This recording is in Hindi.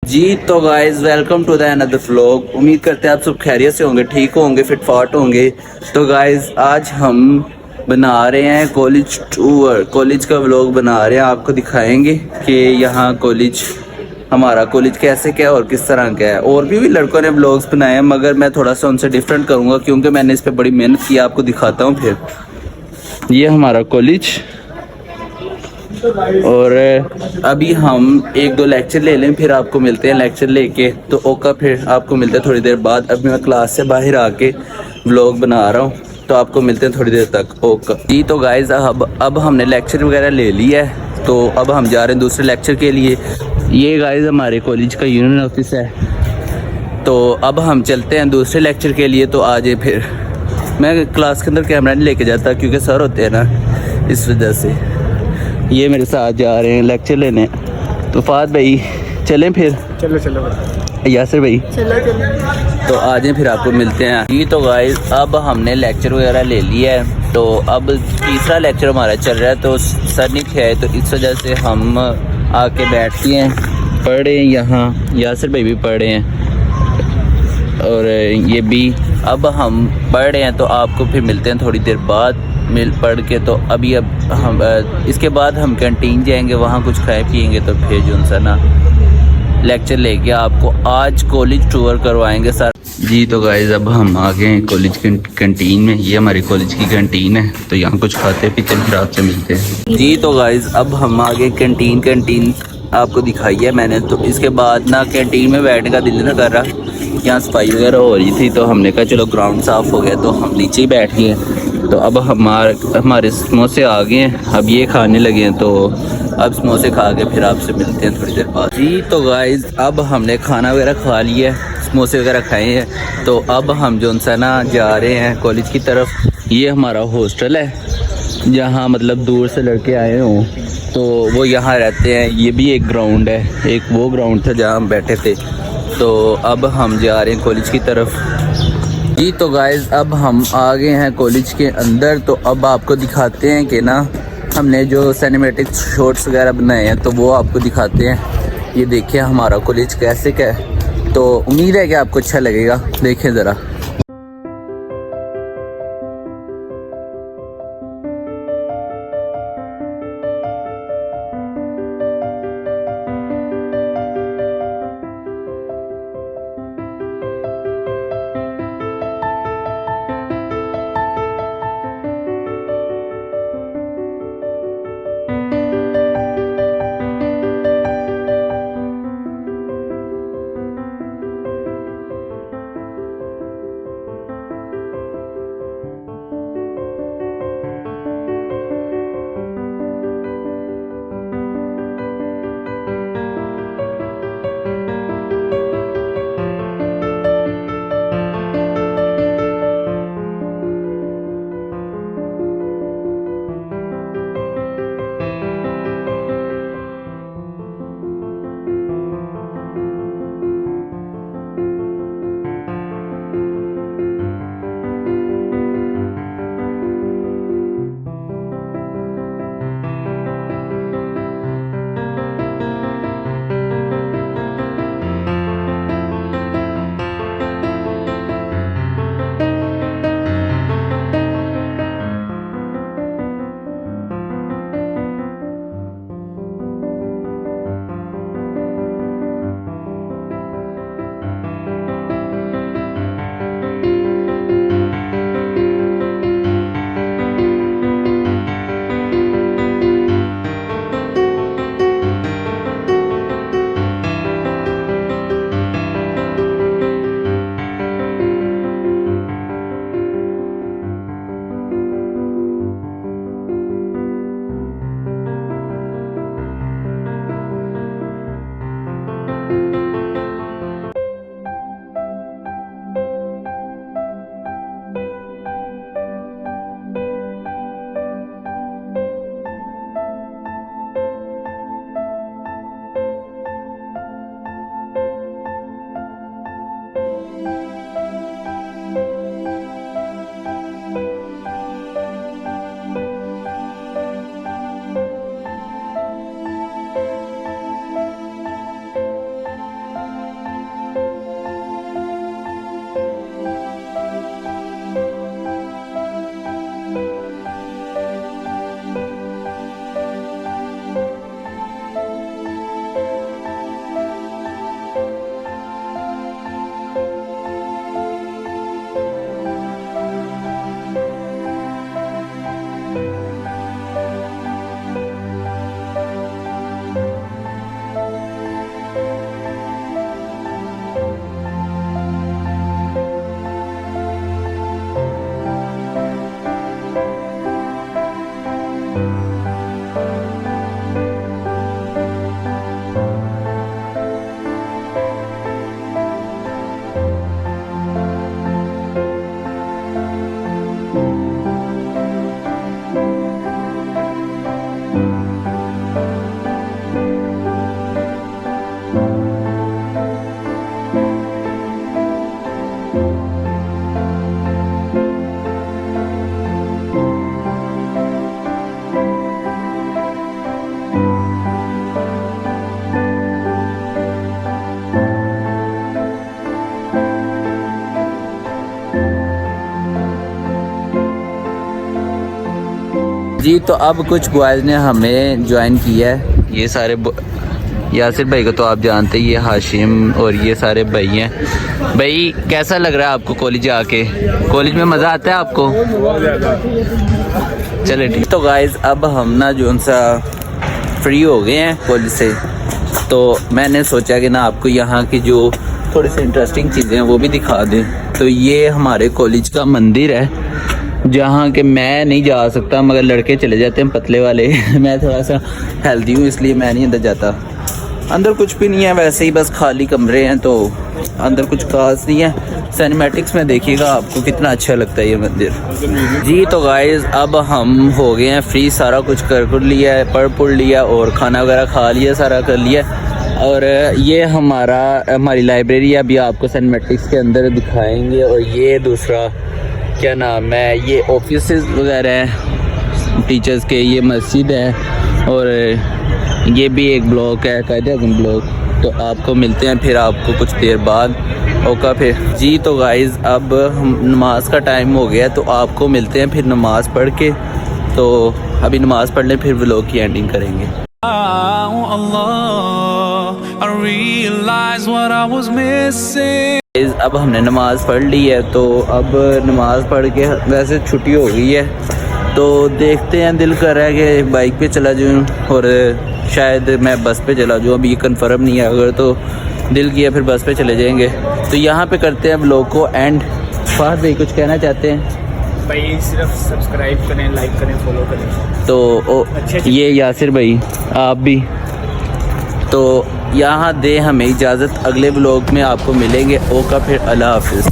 जी तो guys welcome to the another vlog. उम्मीद करते हैं आप सब खैरियत से होंगे, ठीक होंगे, फिट फाट होंगे। तो गाइस आज हम बना रहे हैं कॉलेज टूर, कॉलेज का व्लॉग बना रहे हैं। आपको दिखाएंगे कि यहाँ कॉलेज, हमारा कॉलेज कैसे क्या और किस तरह का है। और भी लड़कों ने व्लॉग्स बनाए हैं मगर मैं थोड़ा सा उनसे डिफरेंट करूँगा क्योंकि मैंने इस पर बड़ी मेहनत की। आपको दिखाता हूँ फिर। ये हमारा कॉलेज, और अभी हम एक दो लेक्चर ले लें फिर आपको मिलते हैं लेक्चर लेके। तो ओका फिर आपको मिलते हैं थोड़ी देर बाद। अभी मैं क्लास से बाहर आके व्लॉग बना रहा हूँ, तो आपको मिलते हैं थोड़ी देर तक। ओका जी। तो गाइज अब हमने लेक्चर वगैरह ले लिया है, तो अब हम जा रहे हैं दूसरे लेक्चर के लिए। ये गाइज हमारे कॉलेज का यूनियन ऑफिस है। तो अब हम चलते हैं दूसरे लेक्चर के लिए। तो आ जाए फिर। मैं क्लास के अंदर कैमरा नहीं लेके जाता क्योंकि सर होते हैं ना, इस वजह से। ये मेरे साथ जा रहे हैं लेक्चर लेने। तो फाद भाई चलें फिर। चलो चलो यासिर भाई चलो चलो। तो आ जाएं फिर आपको मिलते हैं जी। तो गाइस अब हमने लेक्चर वगैरह ले लिया है, तो अब तीसरा लेक्चर हमारा चल रहा है। तो सर नहीं थे, तो इस वजह से हम आके बैठते हैं, पढ़ रहे हैं यहाँ। यासिर भाई भी पढ़ रहे हैं और ये भी। अब हम पढ़ रहे हैं, तो आपको फिर मिलते हैं थोड़ी देर बाद मिल पढ़ के। तो अभी अब हम इसके बाद हम कैंटीन जाएंगे, वहाँ कुछ खाए पिएंगे। तो फिर जो सा ना लेक्चर लेके आपको आज कॉलेज टूर करवाएंगे सर जी। तो गाइज अब हम आ गए हैं कॉलेज की कैंटीन में। ये हमारी कॉलेज की कैंटीन है, तो यहाँ कुछ खाते पीते फिर आपसे मिलते हैं जी। तो गाइज अब हम आ गए कैंटीन आपको दिखाई है मैंने। तो इसके बाद ना कैंटीन में बैठने का दिल ना कर रहा, यहाँ सफाई वगैरह हो रही थी। तो हमने कहा चलो ग्राउंड साफ़ हो गया, तो हम नीचे ही बैठ गए। तो अब हमारे समोसे आ गए हैं, अब ये खाने लगे हैं। तो अब समोसे खा के फिर आपसे मिलते हैं थोड़ी देर बाद जी। तो गाइज अब हमने खाना वगैरह खा लिया है, समोसे वगैरह खाए हैं। तो अब हम जो सा ना जा रहे हैं कॉलेज की तरफ। ये हमारा हॉस्टल है, जहाँ मतलब दूर से लड़के आए हों तो वो यहाँ रहते हैं। ये भी एक ग्राउंड है, एक वो ग्राउंड था जहाँ हम बैठे थे। तो अब हम जा रहे हैं कॉलेज की तरफ जी। तो गाइज अब हम आ गए हैं कॉलेज के अंदर। तो अब आपको दिखाते हैं कि ना हमने जो सिनेमैटिक शॉट्स वगैरह बनाए हैं, तो वो आपको दिखाते हैं। ये देखिए हमारा कॉलेज कैसे क्या है। तो उम्मीद है कि आपको अच्छा लगेगा, देखें ज़रा। तो अब कुछ बॉयज़ ने हमें ज्वाइन किया है। ये सारे यासिर भाई को तो आप जानते ही, ये हाशिम और ये सारे भाई हैं। भाई कैसा लग रहा है आपको कॉलेज आके? कॉलेज में मज़ा आता है आपको? चले ठीक। तो गाइस अब हम ना जो सा फ्री हो गए हैं कॉलेज से, तो मैंने सोचा कि ना आपको यहाँ की जो थोड़ी सी इंटरेस्टिंग चीज़ें हैं वो भी दिखा दें। तो ये हमारे कॉलेज का मंदिर है जहाँ के मैं नहीं जा सकता, मगर लड़के चले जाते हैं पतले वाले मैं थोड़ा सा हेल्दी हूँ इसलिए मैं नहीं अंदर जाता। अंदर कुछ भी नहीं है, वैसे ही बस खाली कमरे हैं, तो अंदर कुछ खास नहीं है। सिनेमैटिक्स में देखिएगा आपको कितना अच्छा लगता है ये मंदिर जी। तो गाइस अब हम हो गए हैं फ्री, सारा कुछ कर लिया है, पढ़ लिया और खाना वगैरह खा लिया, सारा कर लिया। और ये हमारी लाइब्रेरी है, अभी आपको सिनेमैटिक्स के अंदर दिखाएंगे। और ये दूसरा क्या नाम है, ये ऑफिस वगैरह हैं टीचर्स के, ये मस्जिद है और ये भी एक ब्लॉक है, कायदे-ए-आज़म ब्लॉक। तो आपको मिलते हैं फिर आपको कुछ देर बाद ओका फिर जी। तो गाइज़ अब हम नमाज का टाइम हो गया, तो आपको मिलते हैं फिर नमाज़ पढ़ के। तो अभी नमाज़ पढ़ लें फिर व्लॉग की एंडिंग करेंगे। अब हमने नमाज़ पढ़ ली है, तो अब नमाज़ पढ़ के वैसे छुट्टी हो गई है, तो देखते हैं, दिल कर रहा है कि बाइक पे चला जाऊँ और शायद मैं बस पे चला जाऊँ, अभी कंफर्म नहीं है। अगर तो दिल किया फिर बस पे चले जाएंगे। तो यहाँ पे करते हैं व्लॉग को एंड। फहद भाई कुछ कहना चाहते हैं? भाई सिर्फ सब्सक्राइब करें, लाइक करें, फॉलो करें। तो ये यासिर भाई आप भी, तो यहाँ दे हमें इजाज़त, अगले व्लॉग में आपको मिलेंगे। ओका फिर अल्लाह हाफिज़।